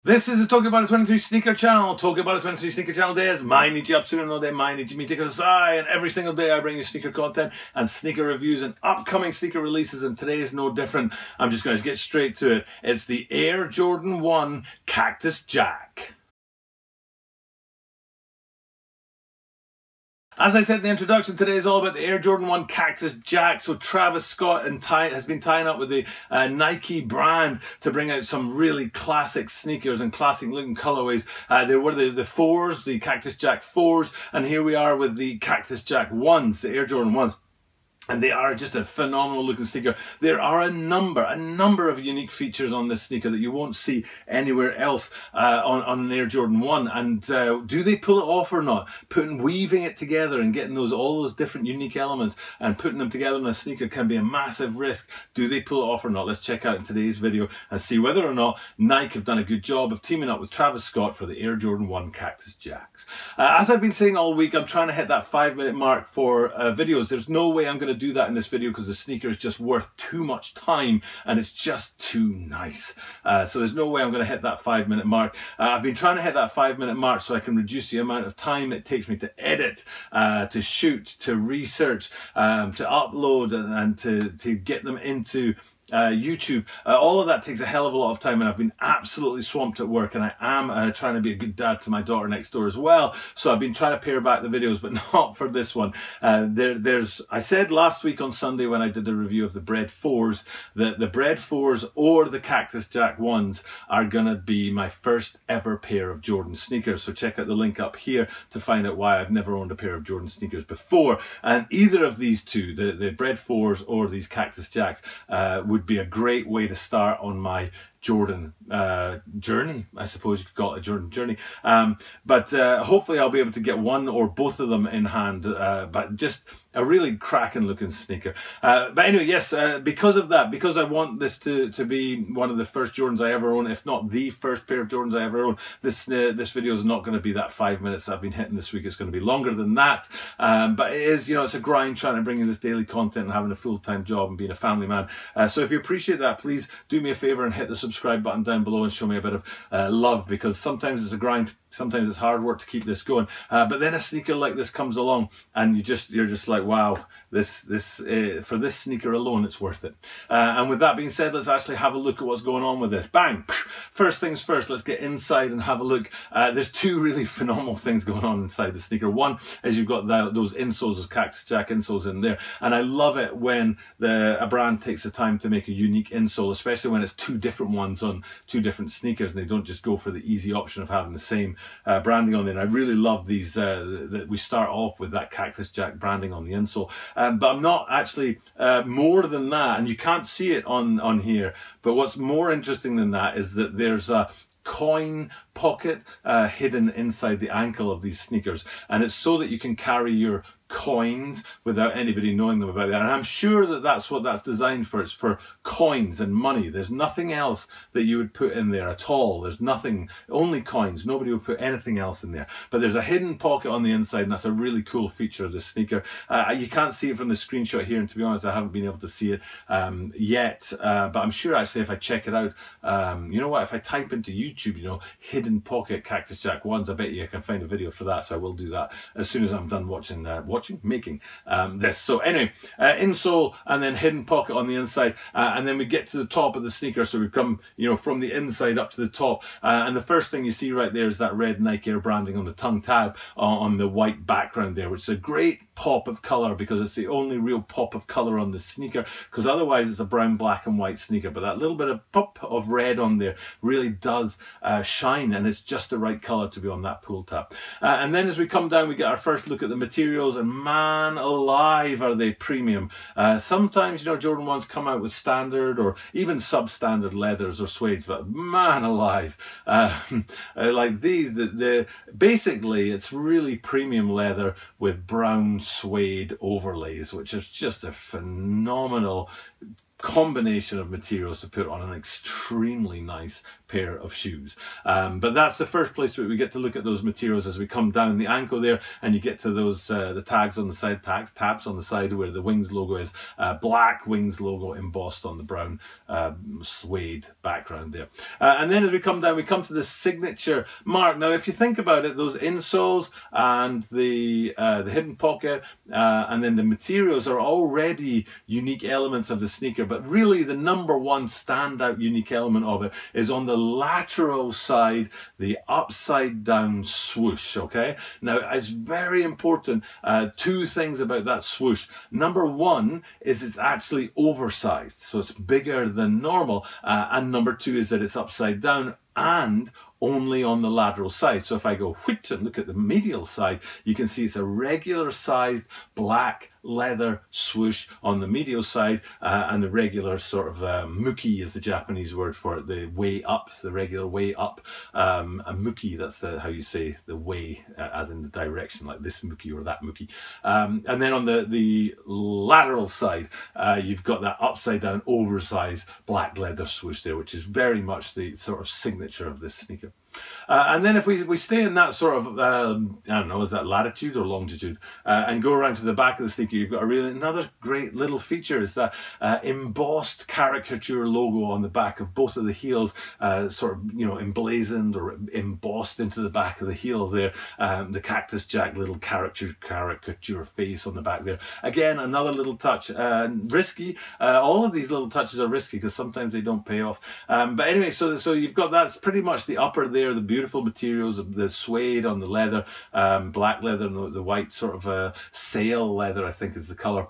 This is the Talking About It 23 Sneaker Channel. Talking About It 23 Sneaker Channel です。毎日アップするので毎日見てください. And every single day I bring you sneaker content and sneaker reviews and upcoming sneaker releases, and today is no different. I'm just going to get straight to it. It's the Air Jordan 1 Cactus Jack. As I said in the introduction, today is all about the Air Jordan 1 Cactus Jack. So Travis Scott has been tying up with the Nike brand to bring out some really classic sneakers and classic looking colorways. There were the 4s, the Cactus Jack 4s, and here we are with the Cactus Jack 1s, the Air Jordan 1s. And they are just a phenomenal looking sneaker. There are a number of unique features on this sneaker that you won't see anywhere else on an Air Jordan 1. And do they pull it off or not? Weaving it together and getting all those different unique elements and putting them together in a sneaker can be a massive risk. Do they pull it off or not? Let's check out in today's video and see whether or not Nike have done a good job of teaming up with Travis Scott for the Air Jordan 1 Cactus Jacks. As I've been saying all week, I'm trying to hit that 5-minute mark for videos. There's no way I'm going to do that in this video because the sneaker is just worth too much time and it's just too nice. So there's no way I'm going to hit that 5-minute mark. I've been trying to hit that 5-minute mark so I can reduce the amount of time it takes me to edit, to shoot, to research, to upload and to get them into YouTube. All of that takes a hell of a lot of time, and I've been absolutely swamped at work, and I am trying to be a good dad to my daughter next door as well, so I've been trying to pare back the videos, but not for this one. I said last week on Sunday when I did the review of the Bread 4s that the Bread 4s or the Cactus Jack 1s are gonna be my first ever pair of Jordan sneakers, so check out the link up here to find out why I've never owned a pair of Jordan sneakers before. And either of these two, the Bread 4s or these Cactus Jacks, would be a great way to start on my Jordan journey. I suppose you could call it a Jordan journey. But hopefully I'll be able to get one or both of them in hand. But just a really cracking looking sneaker. But anyway, yes, because of that, because I want this to be one of the first Jordans I ever own, if not the first pair of Jordans I ever own, this video is not going to be that 5 minutes I've been hitting this week. It's going to be longer than that. But it is, you know, it's a grind trying to bring in this daily content and having a full-time job and being a family man. So if you appreciate that, please do me a favor and hit the subscribe button down below and show me a bit of love, because sometimes it's a grind, sometimes it's hard work to keep this going, but then a sneaker like this comes along and you're just like, wow, this for this sneaker alone it's worth it. And with that being said, let's actually have a look at what's going on with this. Bang! First things first, let's get inside and have a look. There's two really phenomenal things going on inside the sneaker. One is you've got those insoles, those Cactus Jack insoles in there, and I love it when a brand takes the time to make a unique insole, especially when it's two different ones on two different sneakers and they don't just go for the easy option of having the same branding on there. And I really love these that we start off with that Cactus Jack branding on the insole. But I'm not actually more than that, and you can't see it on here, but what's more interesting than that is that there's a coin pocket hidden inside the ankle of these sneakers, and it's so that you can carry your coins without anybody knowing them about that. And I'm sure that that's what that's designed for. It's for coins and money. There's nothing else that you would put in there at all. There's nothing, only coins. Nobody would put anything else in there. But there's a hidden pocket on the inside, and that's a really cool feature of this sneaker. You can't see it from the screenshot here, and to be honest, I haven't been able to see it yet. But I'm sure actually if I check it out, you know what, if I type into YouTube, you know, hidden pocket Cactus Jack 1s, I bet you I can find a video for that. So I will do that as soon as I'm done making this. So anyway, insole and then hidden pocket on the inside, and then we get to the top of the sneaker. So we come, you know, from the inside up to the top, and the first thing you see right there is that red Nike Air branding on the tongue tab on the white background there, which is a great pop of color because it's the only real pop of color on the sneaker, because otherwise it's a brown, black and white sneaker. But that little bit of pop of red on there really does shine, and it's just the right color to be on that pull tab. And then as we come down, we get our first look at the materials, and man alive are they premium. Sometimes, you know, Jordan 1s come out with standard or even substandard leathers or suedes, but man alive, like these, basically it's really premium leather with brown suede overlays, which is just a phenomenal combination of materials to put on an extremely nice pair of shoes. But that's the first place where we get to look at those materials as we come down the ankle there, and you get to those the tags on the side, tabs on the side where the Wings logo is, black Wings logo embossed on the brown suede background there. And then as we come down, we come to the signature mark. Now if you think about it, those insoles and the hidden pocket and then the materials are already unique elements of the sneaker, but really the number one standout unique element of it is on the lateral side, the upside down swoosh. Okay, now it's very important, two things about that swoosh. Number one is it's actually oversized, so it's bigger than normal, and number two is that it's upside down and only on the lateral side. So if I go whoosh and look at the medial side, you can see it's a regular sized black leather swoosh on the medial side, and the regular sort of muki is the Japanese word for it, the way up, the regular way up. And muki, that's how you say the way, as in the direction, like this muki or that muki. And then on the lateral side, you've got that upside down oversized black leather swoosh there, which is very much the sort of signature of this sneaker. And then if we stay in that sort of, I don't know, is that latitude or longitude, and go around to the back of the sneaker, you've got another great little feature is that embossed caricature logo on the back of both of the heels, sort of, you know, emblazoned or embossed into the back of the heel there. The Cactus Jack little caricature face on the back there. Again, another little touch, risky. All of these little touches are risky because sometimes they don't pay off. But anyway, so you've got, that's pretty much the upper there, the beautiful materials of the suede on the leather, black leather, and the white sort of sail leather, I think is the color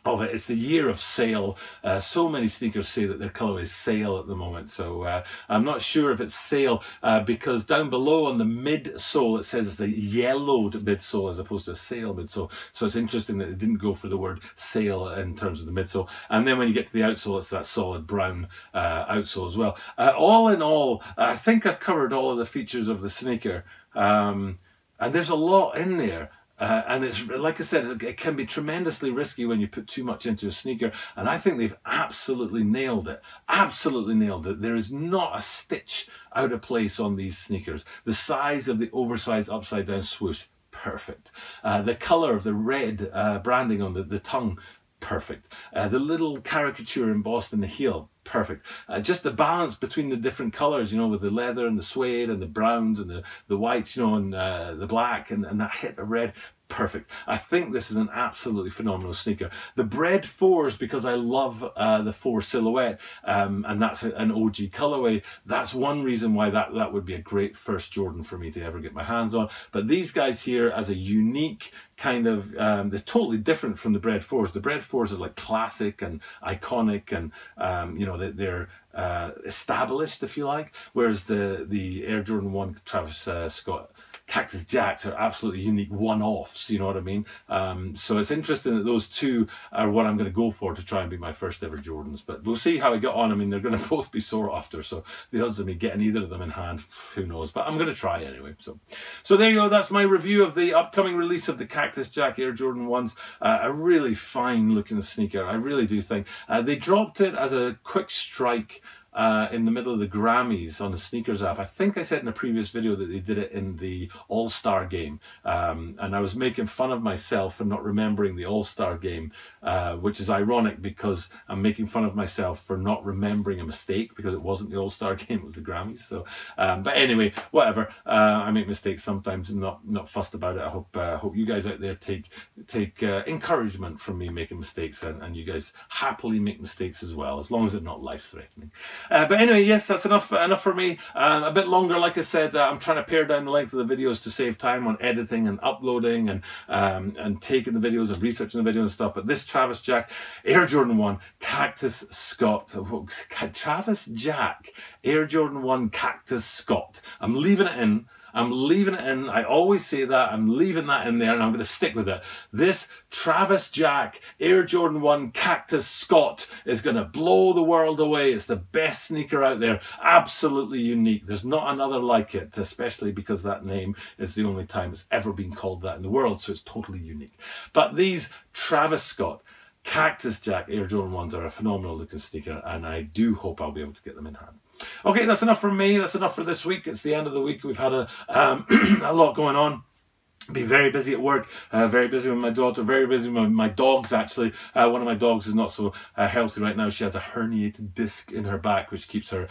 of it. It's the year of sail. So many sneakers say that their color is sail at the moment, so I'm not sure if it's sail, because down below on the midsole it says it's a yellowed midsole as opposed to a sail midsole. So it's interesting that they didn't go for the word sail in terms of the midsole. And then when you get to the outsole, it's that solid brown outsole as well. All in all, I think I've covered all of the features of the sneaker, and there's a lot in there. And it's, like I said, it can be tremendously risky when you put too much into a sneaker, and I think they've absolutely nailed it. Absolutely nailed it. There is not a stitch out of place on these sneakers. The size of the oversized upside down swoosh, perfect. The color of the red branding on the tongue, perfect. The little caricature embossed in the heel, perfect. Just the balance between the different colors, you know, with the leather and the suede and the browns and the whites, you know, and the black and that hit of red, perfect. I think this is an absolutely phenomenal sneaker. The Bred 4s, because I love the 4 silhouette, and that's an OG colorway, that's one reason why that would be a great first Jordan for me to ever get my hands on. But these guys here as a unique kind of, they're totally different from the Bred 4s. The Bred 4s are like classic and iconic, and you know, they're established, if you like, whereas the Air Jordan 1 Travis Scott Cactus Jacks are absolutely unique one-offs, you know what I mean? So it's interesting that those two are what I'm going to go for to try and be my first ever Jordans, but we'll see how I get on. I mean, they're going to both be sought after, so the odds of me getting either of them in hand, who knows, but I'm going to try anyway. So there you go, that's my review of the upcoming release of the Cactus Jack Air Jordan 1s. A really fine looking sneaker, I really do think. They dropped it as a quick strike in the middle of the Grammys on the sneakers app. I think I said in a previous video that they did it in the All-Star game, and I was making fun of myself for not remembering the All-Star game, which is ironic because I'm making fun of myself for not remembering a mistake, because it wasn't the All-Star game, it was the Grammys. So but anyway, whatever, I make mistakes sometimes. I'm not fussed about it. I hope you guys out there take encouragement from me making mistakes, and you guys happily make mistakes as well, as long as they're not life-threatening. But anyway, yes, that's enough for me. A bit longer, like I said. I'm trying to pare down the length of the videos to save time on editing and uploading and taking the videos and researching the videos and stuff. But this Travis Jack Air Jordan 1 Cactus Scott, Travis Jack Air Jordan 1 Cactus Scott. I'm leaving it in. I'm leaving it in. I always say that. I'm leaving that in there, and I'm going to stick with it. This Travis Jack Air Jordan 1 Cactus Scott is going to blow the world away. It's the best sneaker out there. Absolutely unique. There's not another like it, especially because that name is the only time it's ever been called that in the world, so it's totally unique. But these Travis Scott Cactus Jack Air Jordan 1s are a phenomenal looking sneaker, and I do hope I'll be able to get them in hand. Okay, that's enough from me. That's enough for this week. It's the end of the week. We've had a lot going on. Been very busy at work, very busy with my daughter, very busy with my dogs actually. One of my dogs is not so healthy right now. She has a herniated disc in her back, which keeps her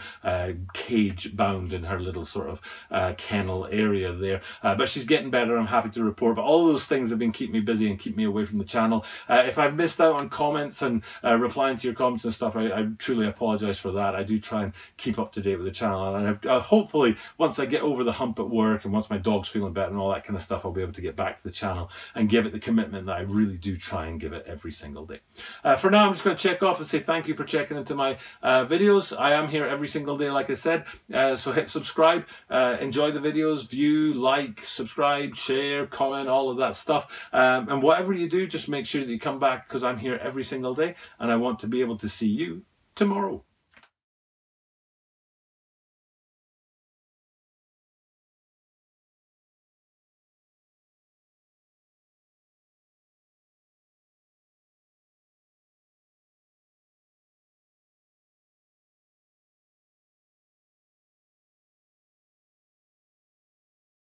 cage bound in her little sort of kennel area there. But she's getting better, I'm happy to report. But all those things have been keeping me busy and keep me away from the channel. If I've missed out on comments and replying to your comments and stuff, I truly apologise for that. I do try and keep up to date with the channel. And hopefully, once I get over the hump at work and once my dog's feeling better and all that kind of stuff, I'll be able to get back to the channel and give it the commitment that I really do try and give it every single day. For now, I'm just going to check off and say thank you for checking into my videos. I am here every single day, like I said, so hit subscribe, enjoy the videos, view, like, subscribe, share, comment, all of that stuff, and whatever you do, just make sure that you come back, because I'm here every single day and I want to be able to see you tomorrow.